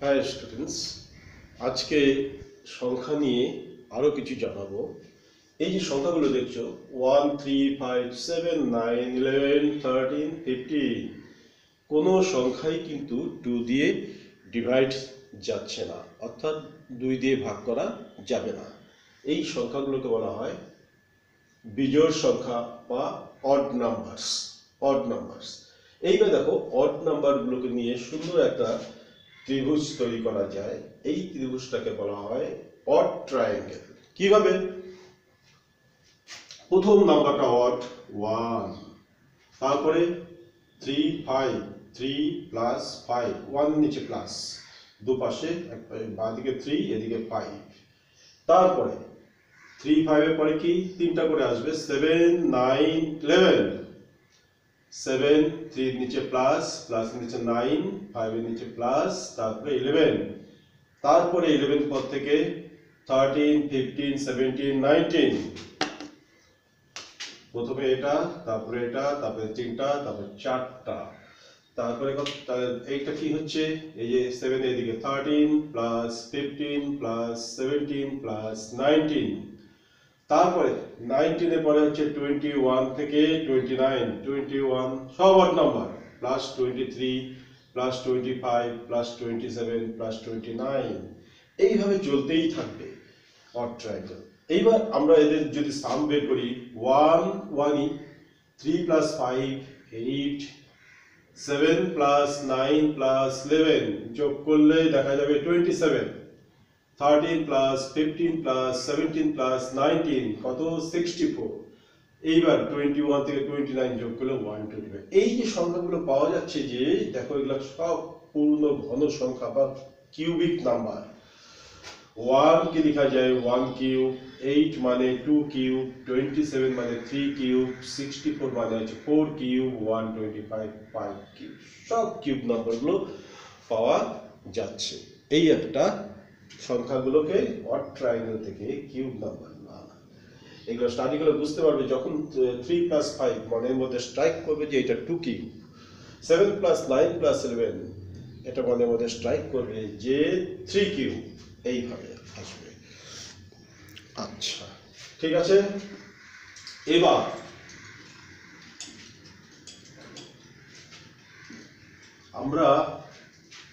High students, আজকে সংখ্যা নিয়ে আরো কিছু জানাবো। এই যে সংখ্যাগুলো দেখছো 1 3 5 7 9 11 13 15, কোনো সংখ্যাই কিন্তু 2 দিয়ে ডিভাইড যাচ্ছে না, অর্থাৎ 2 দিয়ে ভাগ করা যাবে না। এই সংখ্যাগুলোকে বলা হয় বিজোড় সংখ্যা বা অড নাম্বারস। এইবার দেখো, অড নাম্বারগুলোকে নিয়ে সুন্দর একটা ত্রিভুজ তৈরি করা যায়। এই ত্রিভুজটাকে বলা হয় অড ট্রায়াঙ্গেল। কিভাবে? প্রথম নাম্বারটা অড 1, তারপরে 3 5, 3 প্লাস 5, 1 নিচে প্লাস, দুপাশে বাঁদিকে 3 এদিকে 5, তারপরে 3 5 এর পরে কি তিনটা করে আসবে 7 9 11, 7 3 নিচে প্লাস, প্লাস নিচে 9, 5 এর নিচে প্লাস, তারপরে 11, তারপরে 11 পর থেকে 13 15 17 19, প্রথমে এটা, তারপরে এটা, তারপরে তিনটা, তারপরে চারটা, তারপরে এইটা কি হচ্ছে, এই যে 7 এদিকে 13 প্লাস 15 প্লাস 17 প্লাস 19, তারপরে 19 এর পরে হচ্ছে 21 থেকে 29, 21 সব odd number, plus 23 plus 25 plus 27 plus 29, এইভাবে চলতেই থাকবে অড ট্রায়াঙ্গেল। এইবার আমরা এদের যদি সাম বের করি, 1 1ই, 3 প্লাস 5 8, 7 প্লাস 9 প্লাস 11 যোগ করলে দেখা যাবে 27, 13 প্লাস 15 প্লাস 17 প্লাস 19 কত 64, এইবার 21 থেকে 29 যোগ করলে 125। এই যে সংখ্যাগুলো পাওয়া যাচ্ছে, যে দেখো এগুলো সব পূর্ণ ঘন সংখ্যা বা কিউবিক নাম্বার। 1 কে লেখা যায় 1 কিউব, 8 মানে 2 কিউব, 27 মানে 3 কিউব, 64 মানে হচ্ছে 4 কিউব, 125 5 কিউব, সব কিউব নাম্বারগুলো পাওয়া যাচ্ছে। এই একটা সংখ্যাগুলোকে অড ট্রায়াঙ্গেল থেকে কিউব নাম্বার আনা। এগুলো স্টাডি করে বুঝতে পারবে, যখন 3 প্লাস 5 মনের মধ্যে স্ট্রাইক করবে যে এটা 2 কিউব, 7 প্লাস 9 প্লাস 11 এটা মনের মধ্যে স্ট্রাইক করবে যে 3 কিউব, এইভাবে আসবে। আচ্ছা, ঠিক আছে। এবার আমরা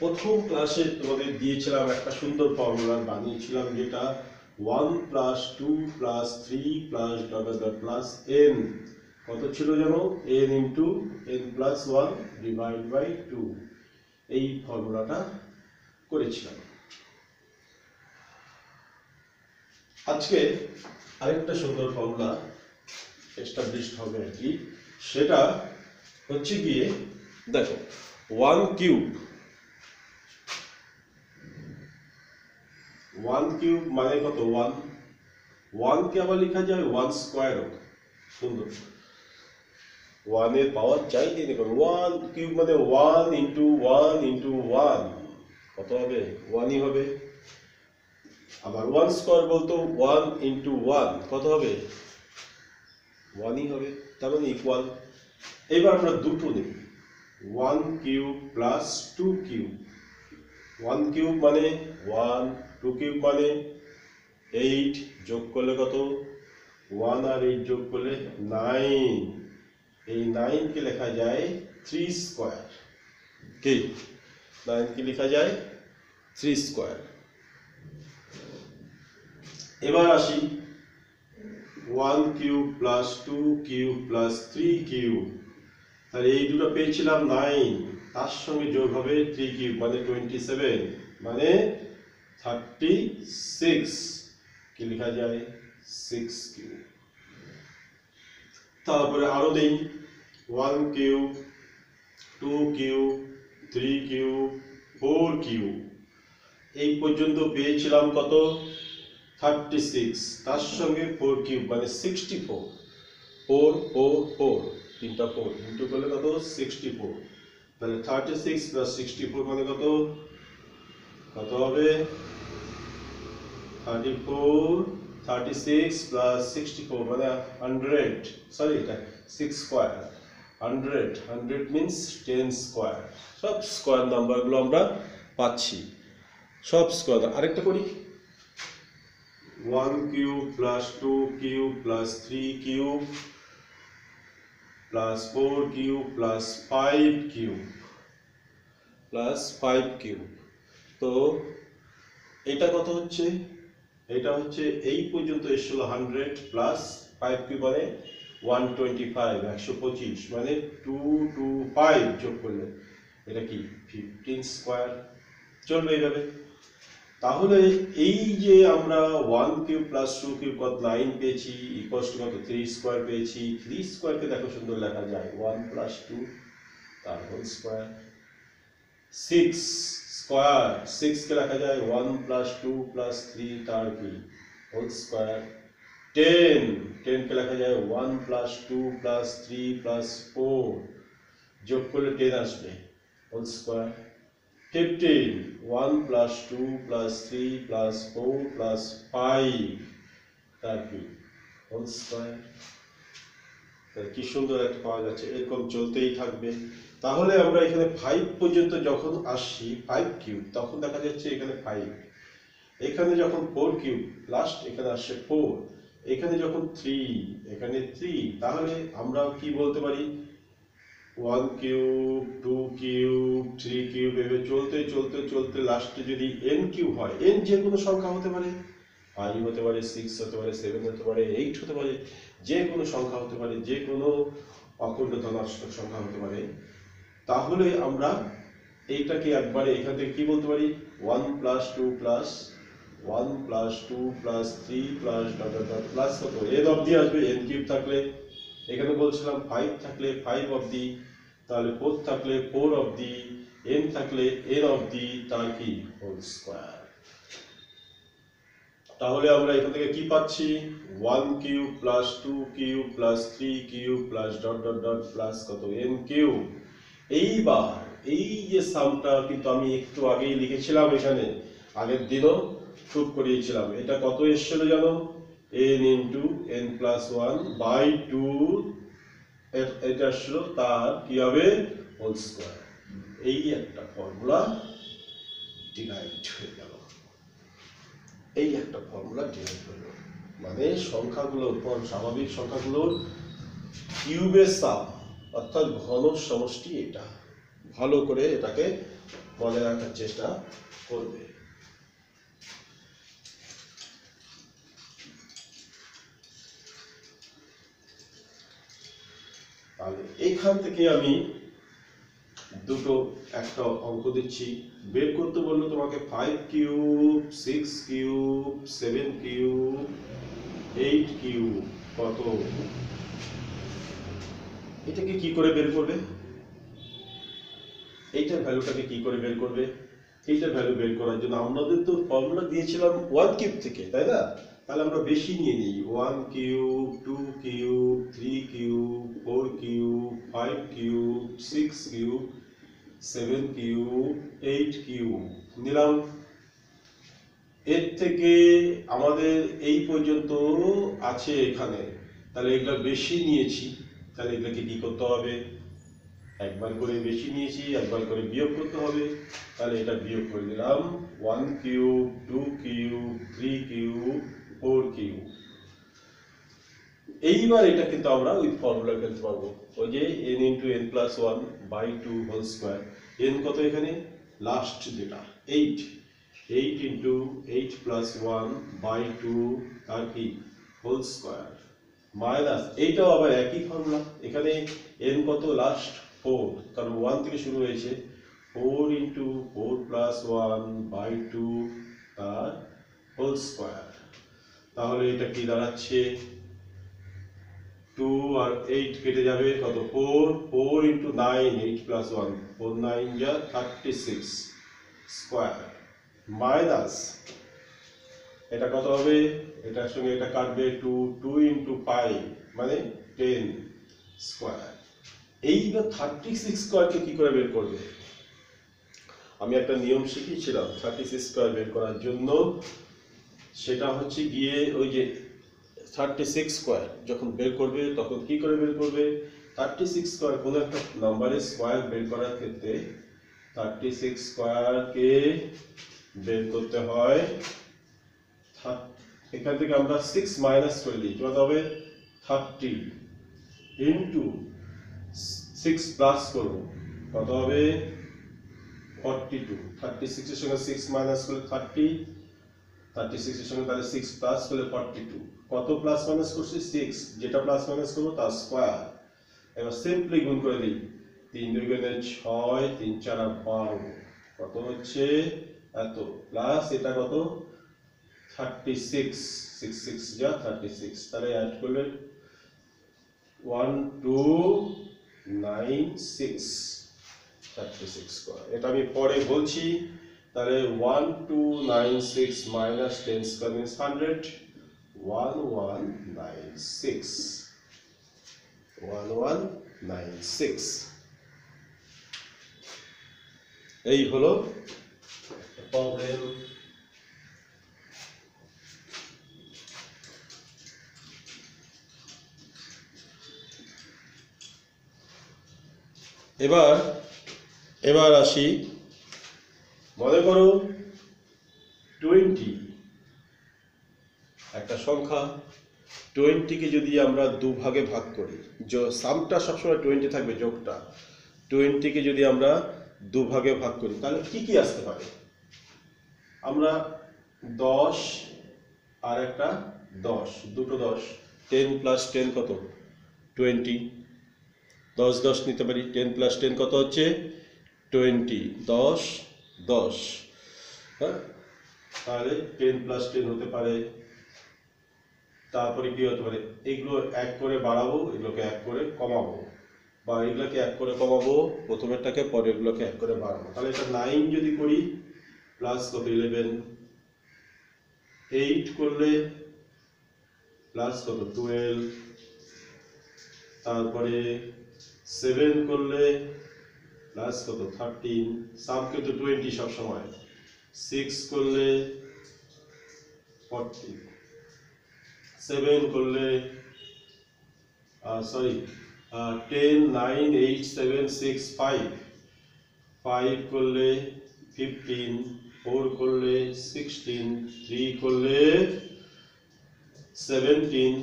প্রথম ক্লাসে তোমাদের দিয়েছিলাম একটা সুন্দর ফর্মুলা বানিয়েছিলাম, যেটা 1 plus 2 plus 3 plus plus n কত ছিল জানো, n into n plus 1 divide by 2, এই ফর্মুলাটা করেছিলাম। আজকে আরেকটা সুন্দর ফর্মুলা এস্টাবলিশড হবে আর কি, সেটা হচ্ছে গিয়ে দেখো 1 কিউব, 1 কিউব মানে কত 1, 1 কে আবার লেখা যায় 1 স্কয়ারও, সুন্দর 1 এর পাওয়ার চাইতে দেখো 1 কিউব মানে 1 ইন্টু 1 ইন্টু 1 কত হবে 1ই হবে, আবার 1 স্কয়ার বলতো 1 ইন্টু 1 কত হবে 1ই হবে, তার মানে ইকুয়াল। এবার আমরা দুটো নিই, 1 কিউব প্লাস 2 কিউব, 1 কিউব মানে 1, 2 কিউব মানে 8, যোগ করলে কত 1 আর 8 যোগ করলে 9, এই 9 কে লেখা যায় 3 স্কয়ার, কি 9 কে লেখা যায় 3 স্কয়ার। এবার আসি 1 cube plus 2 cube plus 3 cube, তাহলে এই দুটো পেয়েছিলাম 9, তার সঙ্গে যোগ হবে 3 কিউব মানে 27 মানে 36, কি লেখা যায় 6 কিউব। তারপরে আরো দেই 1 কিউব, 2 কিউব, 3 কিউব, 4 কিউব, এই পর্যন্ত পেয়েছিলাম কত 36, তার সঙ্গে 4 কিউব মানে 64, 4 4 4 তিনটা 4 ইন্টু করলে কত 64, তাহলে 36 প্লাস 64 মানে কত কত হবে 34, 36 প্লাস 64 মানে 100, সরি এটা 6 স্কয়ার, 100 মিন্স 10 স্কয়ার, সব স্কয়ার নাম্বারগুলো আমরা পাচ্ছি। সব স্কোয়ার। আরেকটা করি, 1 cube plus 2 cube plus 3 cube plus 4 cube plus 5 cube plus 5 cube. তো এটা কত হচ্ছে? এটা হচ্ছে এই পর্যন্ত এসেছিল 100 প্লাস 5 কিউব মানে 125, 125 মানে 225 যোগ করলে এটা কি 15 স্কোয়ার। চলবে এইভাবে। তাহলে এই যে আমরা 1 কিউব প্লাস 2 কিউব কত 9 পেয়েছি, ইকুয়ালস টু কত 3 স্কোয়ার পেয়েছি। 3 স্কোয়ারকে দেখো সুন্দর লেখা যায় 1 প্লাস 2 তার হোল স্কোয়ার। 6 স্কোয়ার, 6 কে লেখা যায় 1 প্লাস 2 প্লাস 3 তার কি হোল স্কোয়ার। 10, 10 কে লেখা যায় 1 প্লাস 2 প্লাস 3 প্লাস 4 যোগ করলে 10 আসবে whole square. 15, 1 plus 2 plus 3 plus 4 plus 5 তার কি হোল স্কোয়ার। কি সুন্দর একটা পাওয়া যাচ্ছে, এরকম চলতেই থাকবে। তাহলে আমরা এখানে 5 পর্যন্ত যখন আসছি 5 কিউব, তখন দেখা যাচ্ছে এখানে 5, এখানে যখন 4 কিউব লাস্ট এখানে আসছে 4, এখানে যখন 3 এখানে 3, তাহলে আমরা কি বলতে পারি 1 কিউব 2 কিউব 3 কিউব এভাবে চলতে চলতে চলতে লাস্টে যদি n কিউব হয়, n যে কোনো সংখ্যা হতে পারে, 5 হতে পারে, 6 হতে পারে, 7 হতে পারে, 8 হতে পারে, যে কোনো সংখ্যা হতে পারে, যে কোনো অখণ্ড ধনাত্মক সংখ্যা হতে পারে। তাহলে আমরা এইটাকে একবারে এখান থেকে কি বলতে পারি 1 plus 2 plus 1 plus 2 plus 3 plus dot dot dot plus কত n অবধি আসবে। n কিউব থাকলে এখানে বলছিলাম 5 থাকলে 5 অবধি, তাহলে 4 থাকলে 4 অবধি, n থাকলে n অবধি তার কি হোল স্কয়ার। তাহলে আমরা এখান থেকে কি পাচ্ছি 1 cube plus 2 cube plus 3 cube plus dot dot dot plus কত n কিউব। এইবার এই যে সামটা কিন্তু আমি একটু আগেই লিখেছিলাম, এখানে আগের দিনও প্রুফ করিয়েছিলাম। এটা কত এসেছিল জানো, n into n plus 1 by 2, এটা আসলো তার কি হবে হোল স্কয়ার। এই একটা ফর্মুলা ডিরাইভড হয়ে গেল, এই একটা ফর্মুলা ডিরাইভ হলো, মানে সংখ্যাগুলোর স্বাভাবিক সংখ্যাগুলোর কিউবের সাম অর্থাৎ ঘন সমষ্টি। এটা ভালো করে এটাকে মনে রাখার চেষ্টা করবে। তাহলে এখান থেকে আমি দুটো একটা অঙ্ক দিচ্ছি, বের করতে বললো তোমাকে 5 কিউব 6 কিউব 7 কিউব 8 কিউব কত, এটাকে কি করে বের করবে, এইটার ভ্যালুটাকে কি করে বের করবে। এইটার ভ্যালু বের করার জন্য আমাদের তো ফর্মুলা দিয়েছিলাম 1 কিউব থেকে, তাই না? তাহলে আমরা বেশি নিয়ে নিই 1 cube 2 cube 3 cube 4 cube 5 cube 6 cube 7 cube 8 cube নিলাম। এর থেকে আমাদের এই পর্যন্ত আছে এখানে, তাহলে এগুলো বেশি নিয়েছি, তাহলে এগুলোকে কি করতে হবে, একবার করে বেশি নিয়েছি একবার করে বিয়োগ করতে হবে। তাহলে এটা বিয়োগ করে দিলাম 1 কিউব 2 কিউব 3 কিউব 4 কিউব। এইবার এটা কিন্তু আমরা ওই ফর্মুলা ফেলতে পারবো, ওই যে n into n plus 1 by 2 whole square. n কত এখানে লাস্ট যেটা 8, 8 ইন্টু 8 প্লাস 1 বাই 2 তার কি হোল স্কোয়ার মাইনাস, এইটাও আবার একই ফর্মুলা। এখানে n কত লাস্ট 4, কারণ 1 থেকে শুরু হয়েছে, 4 ইন্টু 4 প্লাস 1 বাই 2 তার হোল স্কোয়ার। তাহলে এটা কি দাঁড়াচ্ছে 2 আর 8 কেটে যাবে কত 4, 4 ইন্টু 9 8 প্লাস 1 4 9 যা 36 স্কোয়ার মাইনাস এটা কত হবে, এটার সঙ্গে এটা কাটবে 2, 2 ইন্টু 5 মানে 10 স্কোয়ার। এইবার 36 স্কোয়ারকে কি করে বের করবে, আমি একটা নিয়ম শিখিয়েছিলাম 36 স্কোয়ার বের করার জন্য। সেটা হচ্ছে গিয়ে ওই যে 36 স্কোয়ার যখন বের করবে তখন কি করে বের করবে, 36 স্কোয়ার কোনো একটা নাম্বারের স্কোয়ার বের করার ক্ষেত্রে 36 স্কোয়ারকে বের করতে হয়, এখান থেকে আমরা 6 মাইনাস করে দিই, কত হবে 30 ইন্টু 6 প্লাস করব, কত হবে 42। 36 এর সঙ্গে 6 মাইনাস করলে 30, 36 এর সঙ্গে তাহলে 6 প্লাস করলে 42। কত প্লাস মাইনাস করছি 6, যেটা প্লাস মাইনাস করব তার স্কয়ার। এবার সিম্পলি গুণ করে দিই, 3 2 গুণে 6, 3 4 12, কত হচ্ছে এত, প্লাস এটা কত 36, 6 6 যা 36, তাহলে অ্যাড করলে 1 2 9 6, 36 স্কয়ার। এটা আমি পরে বলছি। তাহলে 1296 minus 10 square means 100, 1196, 1196। এই হলো প্রবলেম। এবার আসি, মনে করো 20 একটা সংখ্যা, 20 কে যদি আমরা দুভাগে ভাগ করি, সামটা সবসময় 20 থাকবে, যোগটা 20 কে যদি আমরা দুভাগে ভাগ করি তাহলে কি কি আসতে পারে? আমরা 10 আর একটা 10, দুটো 10, 10 প্লাস 10 কত 20, 10 10 নিতে পারি, 10 প্লাস 10 কত হচ্ছে 20, 10 10, হ্যাঁ, তাহলে 10 প্লাস 10 হতে পারে। তারপরে কি হতে পারে, এগুলো এক করে বাড়াবো, এগুলোকে এক করে কমাবো, বা এগুলোকে এক করে কমাবো প্রথমেরটাকে, পরে এগুলোকে এক করে বাড়াবো। তাহলে এটা 9 যদি করি প্লাস কত 11, 8 করলে প্লাস কত 12, তারপরে 7 করলে প্লাস কত 13, সাম কিন্তু 20 সব সময়, 6 করলে 40, 7 করলে 10 9 8 7 6 5, 5 করলে 15, 4 করলে 16, 3 করলে 17,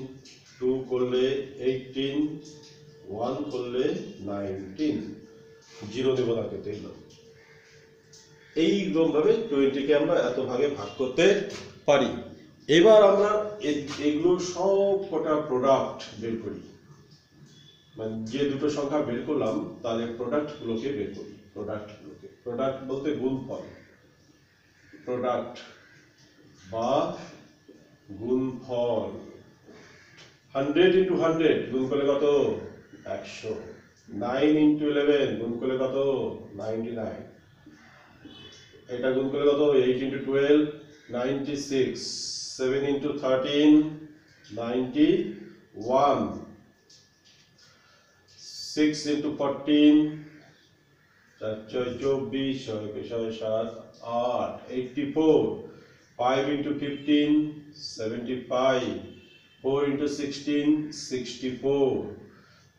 2 করলে 18, 1 করলে 19, 0 দেব না কিন্তু এগুলো। এইরকম ভাবে 20 কে আমরা এত ভাগে ভাগ করতে পারি। এবার আমরা এগুলোর সব কটা প্রোডাক্ট বের করি, মানে যে দুটো সংখ্যা বের করলাম তাহলে প্রোডাক্টগুলোকে বের করি। প্রোডাক্ট বলতে গুণফল, প্রোডাক্ট বা গুণফল। 100 ইন্টু 100 গুণ করলে কত 100, 9 ইন্টু 11 গুণ করলে কত 99, এটা গুণ করলে কত 8 into 12 96, 7 into 13 91, 6 into 14 24, 7 8 84, 5 into 15 75, 4 into 16 64,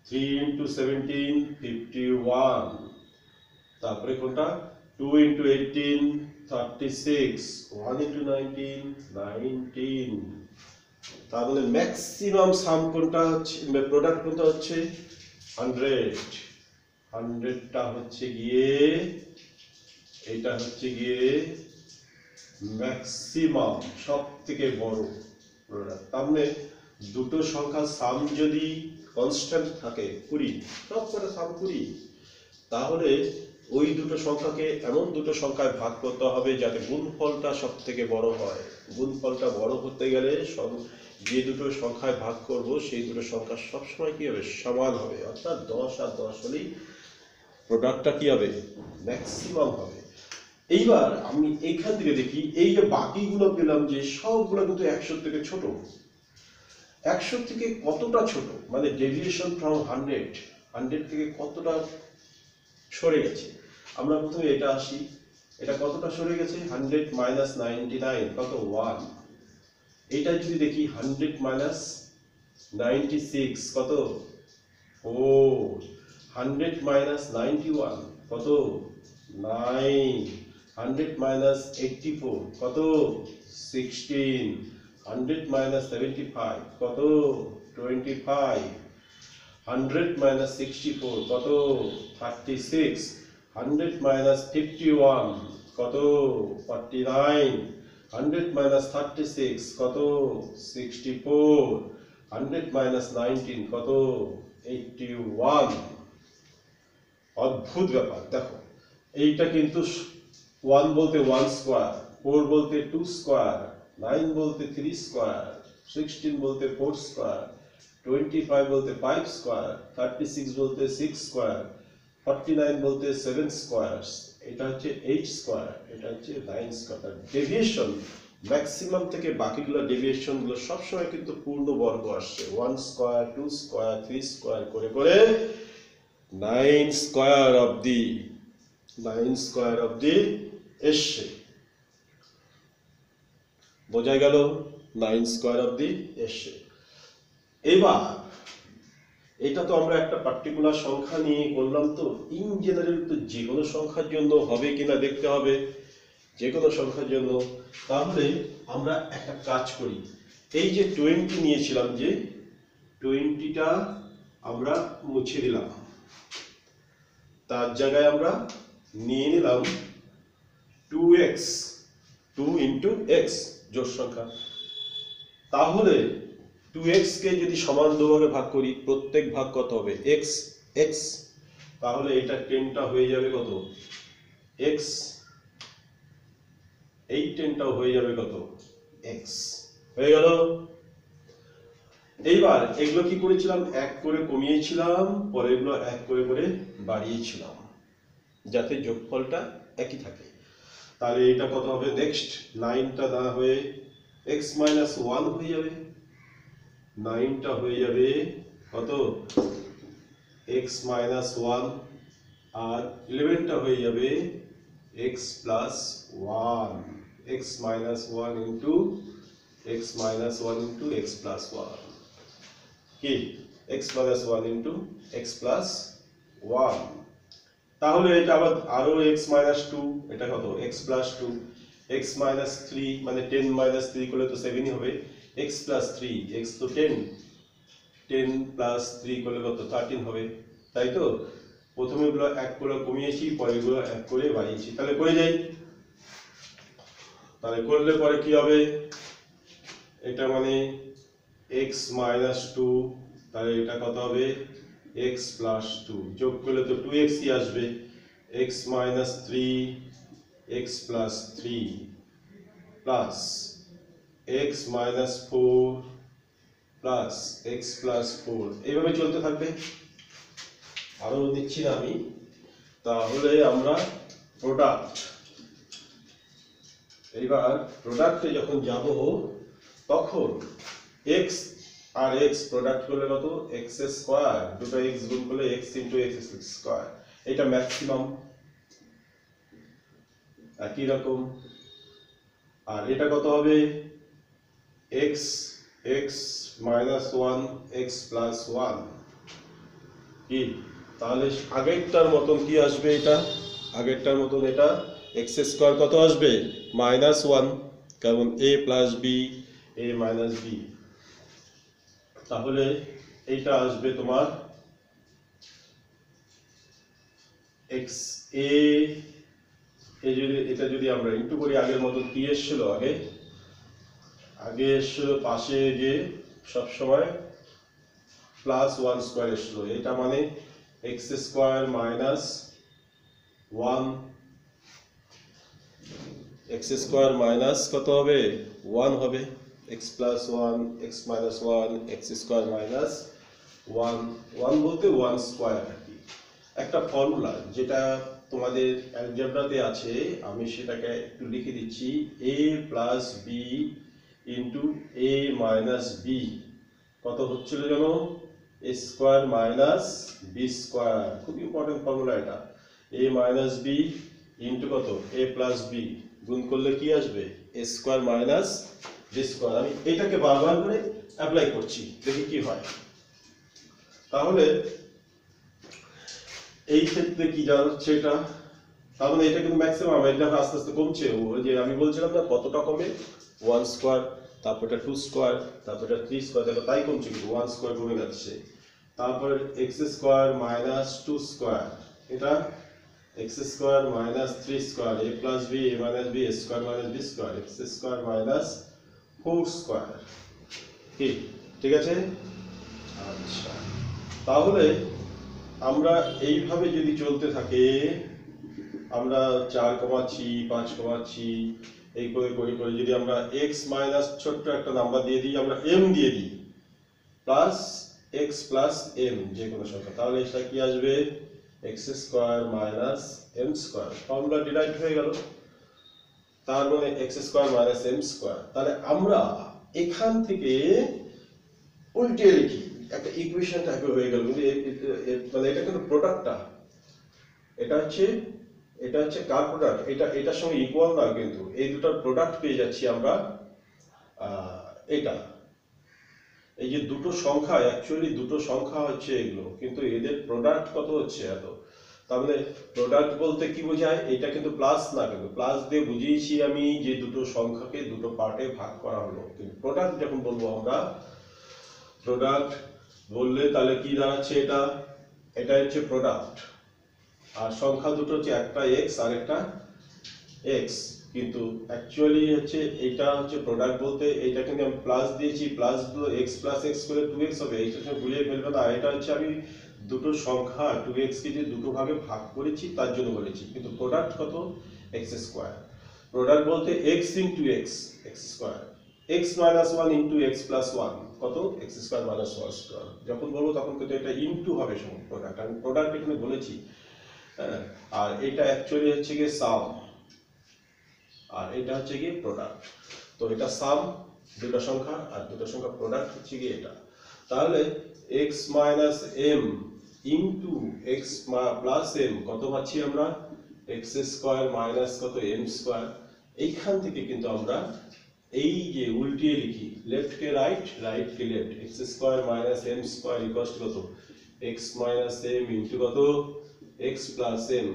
3 into 17 51, তারপরে কোনটা 2 into 18 36, 1 into 19 19। তাহলে ম্যাক্সিমাম সাম কোনটা হচ্ছে, প্রোডাক্ট কোনটা হচ্ছে 100, 100টা হচ্ছে গিয়ে, এটা হচ্ছে গিয়ে ম্যাক্সিমাম সবথেকে বড় প্রোডাক্ট। তাহলে দুটো সংখ্যার সাম যদি কনস্ট্যান্ট থাকে 20, সব করে সাম 20, তাহলে ওই দুটো সংখ্যাকে এমন দুটো সংখ্যায় ভাগ করতে হবে যাতে গুণফলটা সব থেকে বড় হয়। গুণফলটা বড় করতে গেলে যে দুটো সংখ্যায় ভাগ করব সেই দুটো সংখ্যা সবসময় কি হবে সমান হবে, অর্থাৎ 10 আর 10 হলেই প্রোডাক্টটা কি হবে ম্যাক্সিমাম হবে। এইবার আমি এইখান থেকে দেখি, এই যে বাকিগুলো পেলাম যে সবগুলো কিন্তু 100 থেকে ছোট। 100 থেকে কতটা ছোট, মানে ডেভিয়েশন ফ্রম 100 থেকে কতটা সরে গেছে। আমরা প্রথমে এটা আসি, এটা কতটা সরে গেছে 100 মাইনাস 99 কত 1। এইটা যদি দেখি 100 মাইনাস 96 কত 4, 100 মাইনাস 91 কত 9, 100 minus 84 কত 16 100 minus 75 কত 25 100 minus 64 কত 36 100 minus 51 কত 49 100 minus 36 কত 64 100 minus 19 কত 81 অদ্ভুত ব্যাপার দেখো এইটা কিন্তু 1 বলতে 1 স্কয়ার 4 বলতে 2 স্কয়ার 9 বলতে 3 স্কয়ার 16 বলতে 4 স্কয়ার 25 বলতে 5 স্কয়ার 36 বলতে 6 স্কয়ার 49 বলতে 7 স্কয়ারস এটা হচ্ছে 8 স্কয়ার এটা হচ্ছে 9 স্কয়ার ডেভিয়েশন ম্যাক্সিমাম থেকে বাকিগুলো ডেভিয়েশন গুলো সব সময় কিন্তু পূর্ণ বর্গ আসছে 1 স্কয়ার 2 স্কয়ার 3 স্কয়ার করে করে 9 স্কয়ার অব দি এসছে বোঝা গেল 9 স্কয়ার অব দি এসছে এবার এটা তো আমরা একটা পার্টিকুলার সংখ্যা নিয়ে করলাম তো ইন জেনারেল তো যে কোনো সংখ্যার জন্য হবে কিনা দেখতে হবে যে কোনো সংখ্যার জন্য তাহলে আমরা একটা কাজ করি এই যে 20 নিয়েছিলাম যে 20টা আমরা মুছে দিলাম তার জায়গায় আমরা নিয়ে নিলাম 2x 2 into x জোড় সংখ্যা তাহলে 2x কে যদি সমান দুভাগে ভাগ করি প্রত্যেক ভাগ কত হবে x x তাহলে এটা 10টা হয়ে যাবে কত x এই 10টাও হয়ে যাবে কত x হয়ে গেল এইবার এগুলো কি করেছিলাম এক করে কমিয়েছিলাম পরে এগুলো এক করে করে বাড়িয়েছিলাম যাতে যোগফলটা একই থাকে তাহলে এটা কত হবে নেক্সট 9টা না হয়ে x - 1 হয়ে যাবে 9টা হয়ে যাবে কত x - 1 আর 11টা হয়ে যাবে x + 1 x - 1 into x - 1 into x + 1 কি x - 1 into x + 1 তাহলে এটা আবার আরো x - 2 এটা কত x + 2 x - 3 মানে 10 - 3 করলে তো 7ই হবে x + 3 x তো 10 10 + 3 করলে কত 13 হবে তাই তো প্রথমে এগুলো এক করে কমিয়েছি পরে এগুলো এক করে বাড়িয়েছি তাহলে করে যাই তাহলে করলে পরে কি হবে এটা মানে x - 2 তাহলে এটা কত হবে x + 2 যোগ করলে তো 2x ই আসবে x - 3 x + 3 plus x - 4 plus x + 4 এইভাবে চলতে থাকবে আরো দিচ্ছি না আমি তাহলে আমরা প্রোডাক্ট এইবার প্রোডাক্টে যখন যাব তখন x আর x প্রোডাক্ট করলে কত x স্কয়ার দুটো x গুণ করলে x * x স্কয়ার এটা ম্যাক্সিমাম একই রকম আর এটা কত হবে x x - 1 x + 1 কি তাহলে আগেরটার মতন কি আসবে এটা আগেরটার মতন এটা x স্কয়ার কত আসবে -1 কারণ a + b a - b তাহলে এইটা আসবে তোমার x a এটা যদি আমরা ইনটু করি আগের মতন কি এসেছিল আগে এসেছিল পাশে যে সব সময় +1 স্কয়ার এসেছিল এটা মানে x square - 1 x square minus কত হবে 1 হবে x + 1 x - 1 x স্কয়ার - 1 1 বলতে 1 স্কয়ার একটা ফর্মুলা যেটা তোমাদের অ্যালজেব্রাতে আছে আমি সেটাকে একটু লিখে দিচ্ছি a + b into a - b কত হচ্ছিল জানো a স্কয়ার - b স্কয়ার খুব ইম্পর্টেন্ট ফর্মুলা এটা a - b into কত a + b গুণ করলে কি আসবে a স্কয়ার - b স্কয়ার আমি এটাকে বারবার করে অ্যাপ্লাই করছি দেখি কি হয় তাহলে এই ক্ষেত্রে কি দাঁড়াচ্ছে এটা তার মানে এটা কিন্তু ম্যাক্সিমাম, এটা আস্তে আস্তে কমছে। ওই যে আমি বলছিলাম না কতটা কমে, 1 স্কয়ার, তারপর এটা 2 স্কয়ার, তারপর এটা 3 স্কয়ার, দেখো তাই কমছে কিন্তু 1 স্কয়ার কমে যাচ্ছে। তারপর x স্কয়ার মাইনাস 2 স্কয়ার, এটা x square minus 3 square, a plus b a minus b square minus b square, x square minus 4 square. কি ঠিক আছে? আচ্ছা, তাহলে আমরা এইভাবে যদি চলতে থাকে, আমরা 4 কমাচ্ছি, 5 কমাচ্ছি, এই করে করে করে যদি আমরা x মাইনাস ছোট্ট একটা নাম্বার দিয়ে দিই, আমরা m দিয়ে দিই প্লাস x প্লাস m যে কোনো সংখ্যা, তাহলে এটা কি আসবে? x square minus m square. Formula derive হয়ে গেল, তার মানে x square minus m square. তাহলে আমরা এখান থেকে উল্টে লিখি, একটা ইকুয়েশন টাইপের হয়ে গেল, কিন্তু মানে এটা কিন্তু প্রোডাক্টটা, এটা হচ্ছে কার প্রোডাক্ট, এটার সঙ্গে ইকুয়াল না, কিন্তু এই দুটোর প্রোডাক্ট পেয়ে যাচ্ছি আমরা। এটা এই যে দুটো সংখ্যা, অ্যাকচুয়ালি দুটো সংখ্যা হচ্ছে এগুলো, কিন্তু এদের প্রোডাক্ট কত হচ্ছে এত। তার মানে প্রোডাক্ট বলতে কি বোঝায়, এটা কিন্তু প্লাস না, কিন্তু প্লাস দিয়ে বুঝিয়েছি আমি যে দুটো সংখ্যাকে দুটো পার্টে ভাগ করা হলো। কিন্তু প্রোডাক্ট যখন বলবো আমরা, প্রোডাক্ট বললে তাহলে কি দাঁড়াচ্ছে, এটা হচ্ছে প্রোডাক্ট, আর সংখ্যা দুটো হচ্ছে একটা x আর একটা x, কিন্তু অ্যাকচুয়ালি হচ্ছে এটা হচ্ছে প্রোডাক্ট বলতে, এটা কিন্তু আমি প্লাস দিয়েছি, প্লাস x প্লাস x করে 2x হবে, এইটার সঙ্গে ভুলিয়ে ফেলবে না। এটা হচ্ছে আমি দুটো সংখ্যা 2x কে যে দুটো ভাগে ভাগ করেছি তার জন্য বলেছি, কিন্তু প্রোডাক্ট কত, x স্কয়ার। প্রোডাক্ট বলতে x into x, x square, x minus 1 into x plus 1 কত, x স্কয়ার মাইনাস 1 স্কয়ার। যখন বলবো তখন কিন্তু এটা ইনটু হবে সময় প্রোডাক্ট, আমি প্রোডাক্ট এখানে বলেছি। আর এটা অ্যাকচুয়ালি হচ্ছে কি সাম, আর এটা হচ্ছে কি প্রোডাক্ট। তো এটা সাম দুটো সংখ্যা, আর দুটো সংখ্যা প্রোডাক্ট হচ্ছে কি এটা। তাহলে x minus m into x plus m কত পাচ্ছি আমরা, x স্কয়ার মাইনাস কত m স্কয়ার। এইখান থেকে কিন্তু আমরা এই যে উল্টিয়ে লিখি, left K right, right K left, x square minus m square equals to কত, x মাইনাস m ইনটু কত, x প্লাস m।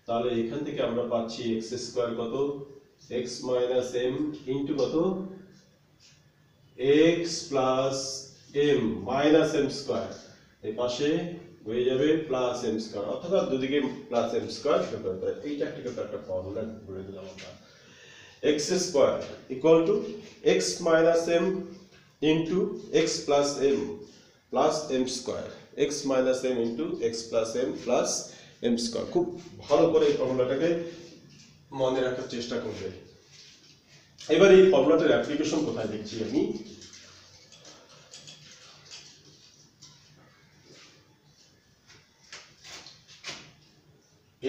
তাহলে এখান থেকে আমরা পাচ্ছি x স্কয়ার কত, x মাইনাস m ইনটু কত, x plus m minus m square, এই পাশে হয়ে যাবে প্লাস m স্কয়ার, অথবা দুদিকে প্লাস m স্কয়ার। এইটা একটা ফর্মুলা করে দিলাম আমরা, x square equal to x minus m into x plus m plus m square, x minus m into x plus m plus m square. খুব ভালো করে এই ফর্মুলাটাকে মনে রাখার চেষ্টা করবে। এবার এই ফর্মুলাটার অ্যাপ্লিকেশন কোথায় দেখছি আমি,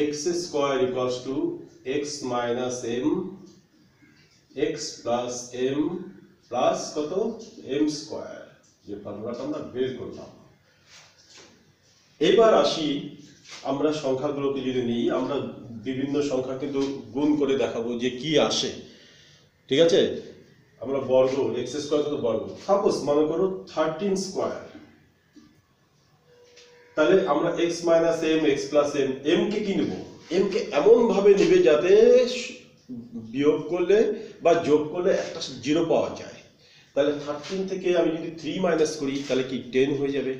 x square equals to x minus m x plus m plus কত, m স্কয়ার, যে ফর্মুলাটা আমরা বের করলাম। এবার আসি, আমরা সংখ্যাগুলোকে যদি নিই, আমরা বিভিন্ন সংখ্যা কিন্তু গুণ করে দেখাবো যে কি আসে, ঠিক আছে। আমরা বর্গ, x স্কয়ার কত বর্গ, সাপোজ মনে করো 13 স্কয়ার, তাহলে আমরা x minus m x plus m, m কে কি নেব, m কে এমন ভাবে নেবে যাতে বিয়োগ করলে বা যোগ করলে একটা 0 পাওয়া যায়। তাহলে 13 থেকে আমি যদি 3 মাইনাস করি তাহলে কি 10 হয়ে যাবে,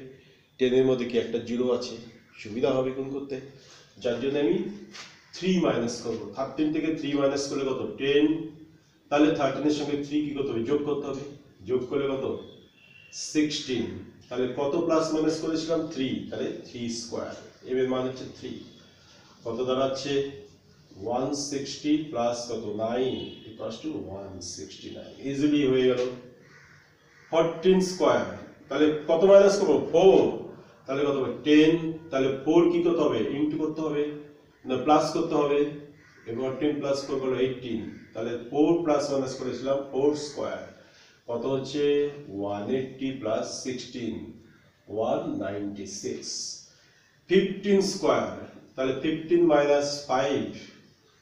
10 এর মধ্যে কি একটা 0 আছে, সুবিধা হবে গুণ করতে, যার জন্য আমি 3 মাইনাস করব। 13 থেকে 3 মাইনাস করলে কত, 10। তাহলে 13 এর সঙ্গে 3 কি করতে হবে, যোগ করতে হবে, যোগ করলে কত, 16। তাহলে কত প্লাস মাইনাস করেছিলাম, 3, তাহলে 3 স্কয়ার, এর মান হচ্ছে 3, কত দাঁড়াচ্ছে 160 প্লাস কত 9 ইকুয়ালস টু 169, ইজিলি হয়ে গেল। 14 স্কয়ার, তাহলে কত মাইনাস করব, 4, তাহলে কত হবে 10, তাহলে 4 কি করতে হবে, ইনটু করতে হবে না প্লাস করতে হবে, 14 প্লাস 4 হলো 18, তাহলে 4 প্লাস মাইনাস করেছিলাম 4 স্কয়ার, কত হচ্ছে 180 প্লাস 16 196। 15 স্কয়ার, তাহলে 15 মাইনাস 5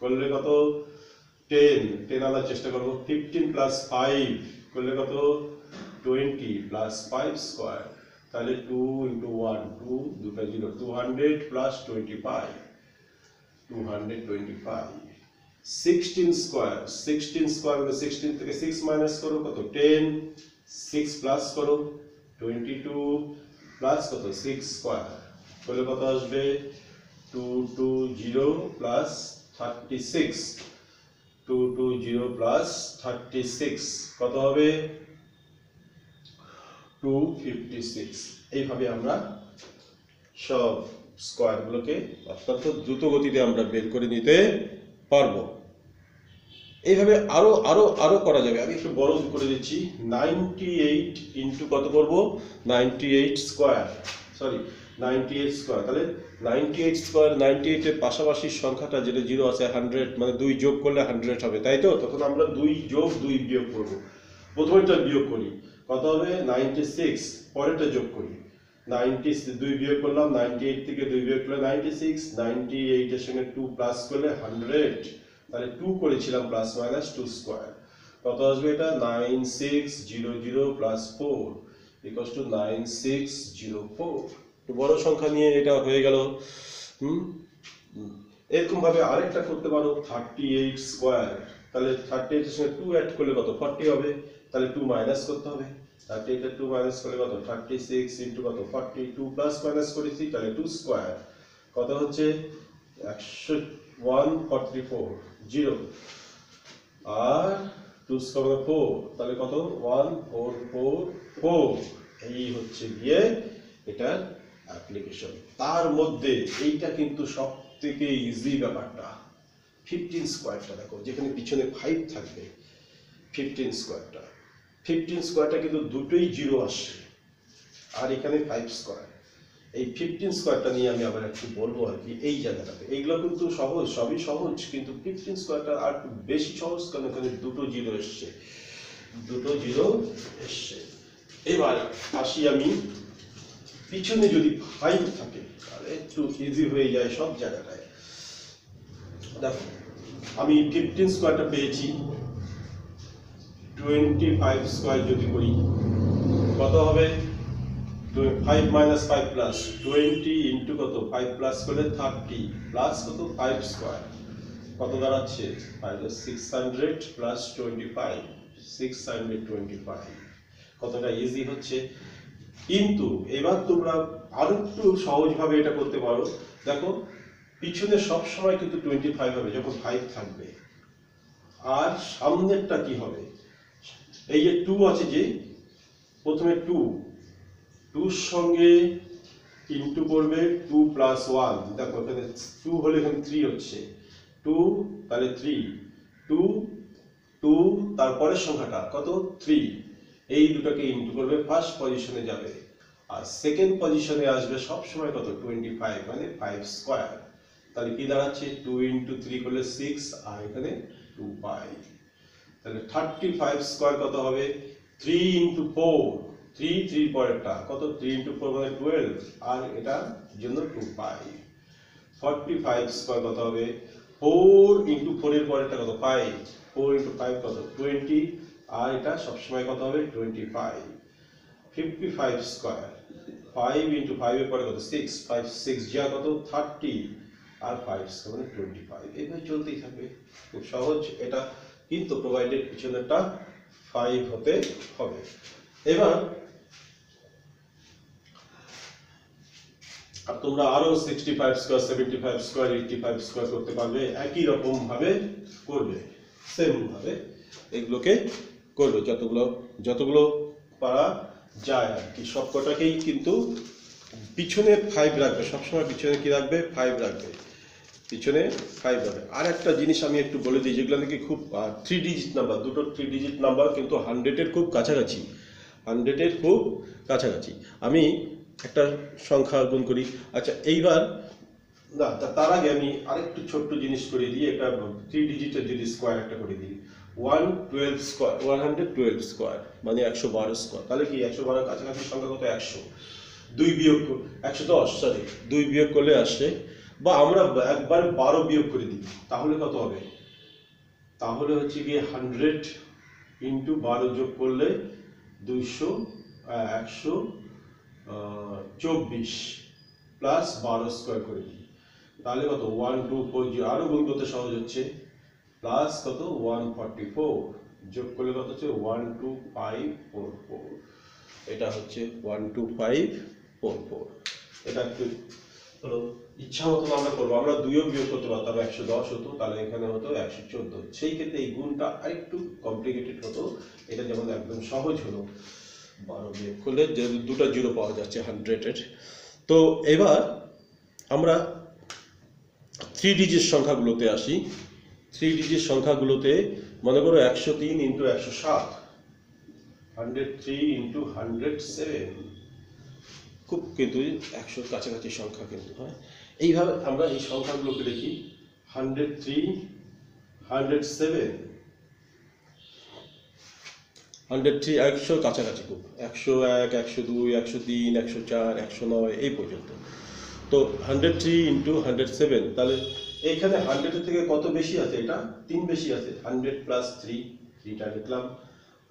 করলে কত, 10 আনার চেষ্টা করব, 15 প্লাস 5 করলে কত, 20 প্লাস 5 স্কয়ার, তাহলে 2 ইনটু 1 2 দুটো 0, 200 প্লাস 25, 225 16 স্কয়ার 16 স্কয়ার মানে 16 থেকে 6 মাইনাস করো কত 10 6 প্লাস করো 22 প্লাস কত 6 স্কয়ার তাহলে কত আসবে 220 প্লাস 36 220 প্লাস 36 কত হবে 256 এইভাবে আমরা সব স্কয়ারগুলোকে অত্যন্ত দ্রুত গতিতে আমরা বের করে নিতে পারবো এইভাবে আরো আরো আরো করা যাবে আমি একটু বড় করে দিচ্ছি 98 ইনটু কত করব 98 স্কয়ার সরি 98 স্কয়ার তাহলে 98 স্কয়ার 98 এর পাশাপাশি সংখ্যাটা যেটা 0 আছে 100 মানে 2 যোগ করলে 100 হবে তাই তো তখন আমরা 2 যোগ 2 বিয়োগ করব প্রথমটা বিয়োগ করি কত হবে 96 পরেরটা যোগ করি 90 2 বিয়োগ করলাম 98 থেকে 2 বিয়োগ করলে 96 98 এর সঙ্গে 2 প্লাস করলে 100 তাহলে 2 করেছিলাম প্লাস মাইনাস 2 স্কয়ার কত আসবে এটা 9600 প্লাস 4 ইকুয়ালস টু 9604 তো বড় সংখ্যা নিয়ে এটা হয়ে গেল এরকম ভাবে আরেকটা করতে পারো 38 স্কয়ার তাহলে 38 এর সঙ্গে 2 অ্যাড করলে কত 40 হবে তাহলে 2 মাইনাস করতে হবে 38 এর 2 মাইনাস করলে কত 36 ইনটু কত 42 প্লাস মাইনাস করেছি তাহলে 2 স্কয়ার কত হচ্ছে 144 0 আর 2 স্কয়ার 4 তাহলে কত 1444 এই হচ্ছে গিয়ে এটার অ্যাপ্লিকেশন তার মধ্যে এইটা কিন্তু সবথেকে ইজি ব্যাপারটা 15 স্কয়ারটা দেখো যেখানে পিছনে 5 থাকবে 15 স্কয়ারটা 15 স্কয়ারটা কিন্তু দুটোই 0 আসে আর এখানে 5 স্কয়ার এই 15 স্কয়ারটা নিয়ে আমি আবার একটু বলবো আর কি এই জায়গাটাতে এইগুলো কিন্তু সহজ সবই সহজ কিন্তু 15 স্কয়ারটা আর একটু বেশি সহজ কারণ এখানে দুটো 0 এসছে দুটো 0 এসছে এবার আসি আমি পিছনে যদি 5 থাকে তাহলে একটু ইজি হয়ে যায় সব জায়গাটায় দেখো আমি 15 স্কয়ারটা পেয়েছি 25 স্কয়ার যদি করি কত হবে 5 minus 5 plus 20 into কত 5 plus করলে 30 প্লাস কত 5 স্কয়ার কত দাঁড়াচ্ছে 600 plus 25 625 কতটা ইজি হচ্ছে কিন্তু এবার তোমরা আরো একটু সহজভাবে এটা করতে পারো দেখো পিছনে সব সময় কিন্তু 25 হবে যখন 5 থাকবে আর সামনেরটা কি হবে এই যে 2 আছে যে প্রথমে 2 2 সঙ্গে ইনটু করবে 2 প্লাস 1 দেখো এখানে 2 হলে এখানে 3 হচ্ছে 2 তাহলে 3 2 2 তারপরের সংখ্যাটা কত 3 এই দুটোকে ইনটু করবে ফার্স্ট পজিশনে যাবে আর সেকেন্ড পজিশনে আসবে সব সময় কত 25 মানে 5 স্কয়ার তাহলে কি দাঁড়াচ্ছে 2 ইনটু 3 করলে 6 আর এখানে 2 পাই তাহলে 35 স্কয়ার কত হবে 3 ইনটু 4 3 3 পরেরটা কত 3 ইনটু 4 মানে 12 আর এটার জন্য 2 পাই 45 স্কয়ার কত হবে 4 ইনটু 4 এর পরেরটা কত 5 4 ইনটু 5 কত 20 আর এটা সব সময় কত হবে 25 55 স্কয়ার 5 ইনটু 5 এর পরে কত 6 5 6 যা কত 30 আর 5 স্কয়ার মানে 25 এইভাবে চলতেই থাকবে খুব সহজ এটা কিন্তু প্রোভাইডেড পিছনেরটা 5 হতে হবে এবার আর তোমরা আরো 65 স্কয়ার 75 স্কয়ার 85 স্কয়ার করতে পারবে একই রকম ভাবে করবে সেম ভাবে এগুলোকে করবে যতগুলো পারা যায় আর কি সবকটাকেই কিন্তু পিছনে 5 রাখবে সবসময় পিছনে কি রাখবে 5 রাখবে পিছনে 5 রাখবে আর একটা জিনিস আমি একটু বলে দিই যেগুলো নাকি খুব 3 ডিজিট নাম্বার দুটো 3 ডিজিট নাম্বার কিন্তু 100 এর খুব কাছাকাছি 100 এর খুব কাছাকাছি আমি একটা সংখ্যা গুণ করি আচ্ছা এইবার না তার আগে আমি আরেকটু ছোট্ট জিনিস করে দিই একটা 3 ডিজিটের যদি স্কয়ার একটা করে দিই 112 স্কয়ার 112 স্কয়ার মানে 112 স্কয়ার তাহলে কি 112 এর কাছাকাছি সংখ্যা কত 100 2 বিয়োগ 110 সরি 2 বিয়োগ করলে আসে বা আমরা একবার 12 বিয়োগ করে দিই তাহলে কত হবে তাহলে হচ্ছে কি 100 ইনটু 12 যোগ করলে 200 124 প্লাস 12 স্কয়ার করে দিই তাহলে কত 1240, আরো গুণ করতে সহজ হচ্ছে, প্লাস কত 144, যোগ করলে কত হচ্ছে 12544, এটা হচ্ছে 12544। এটা একটু হলো ইচ্ছা মতো আমরা করবো, আমরা দুইও বিয়োগ করতে পারতাম, 110 হতো, তাহলে এখানে হতো 114। সেই ক্ষেত্রে এই গুণটা আরেকটু কমপ্লিকেটেড হতো, এটা যেমন একদম সহজ হলো, 12 বিয়োগ করলে যে দুটো জিরো পাওয়া যাচ্ছে 100-এর। তো এবার আমরা 3 ডিজিট সংখ্যাগুলোতে আসি। 3 ডিজিট সংখ্যাগুলোতে মনে করো 103 ইন্টু 107, 103 ইন্টু 107, খুব কিন্তু 100-র কাছাকাছি সংখ্যা কিন্তু হয়। এইভাবে আমরা এই সংখ্যাগুলোকে দেখি, 103, 107, 103 100-র কাছাকাছি খুব, 101, 102, 103, 104, 109 এই পর্যন্ত। তো 103 ইন্টু 107, তাহলে এইখানে 100-এর থেকে কত বেশি আছে? এটা 3 বেশি আছে, 100 প্লাস 3, 3টা লিখলাম,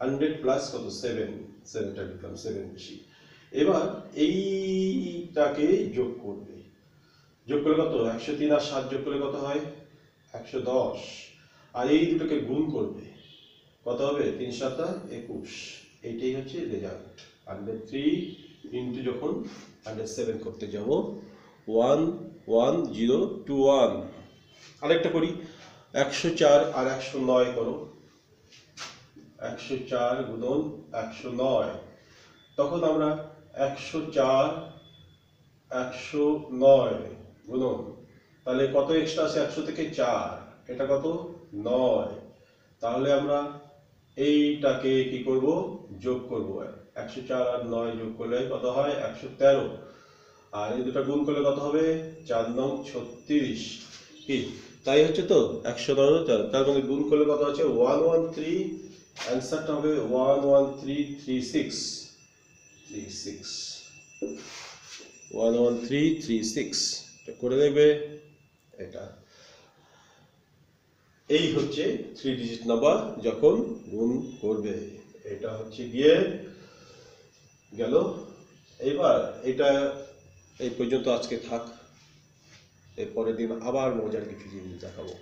100 প্লাস কত 7, 7টা লিখলাম, 7 বেশি। এবার এইটাকে যোগ করবে, যোগ করলে কত 103 আর 7 যোগ করলে কত হয় 110, আর এই দুটোকে গুণ করবে, কত হবে 3 7 21, এইটাই হচ্ছে রেজাল্ট। 103 ইন্টু যখন 107 করতে যাব 11021। আরেকটা করি, 104 আর 109 করো, 104 গুণন 109, তখন আমরা 104 109 গুণন, তাহলে কত এক্সট্রা আছে 100 থেকে 4, এটা কত 9, তাহলে আমরা এইটাকে কি করব যোগ করব, 104 আর 9 যোগ করলে কত হয় 113, আর এই দুটো গুণ করলে কত হবে 4 9 36, কি তাই হচ্ছে তো 109, তার মানে গুণ করলে কত আছে 113, অ্যান্সারটা হবে 11336, 11336 করে দেবে। এটা এই হচ্ছে 3 ডিজিট নাম্বার যখন গুণ করবে, এটা হচ্ছে গিয়ে গেল। এবার এটা এই পর্যন্ত আজকে থাক, এর পরের দিন আবার মজার কিছু জিনিস দেখাবো।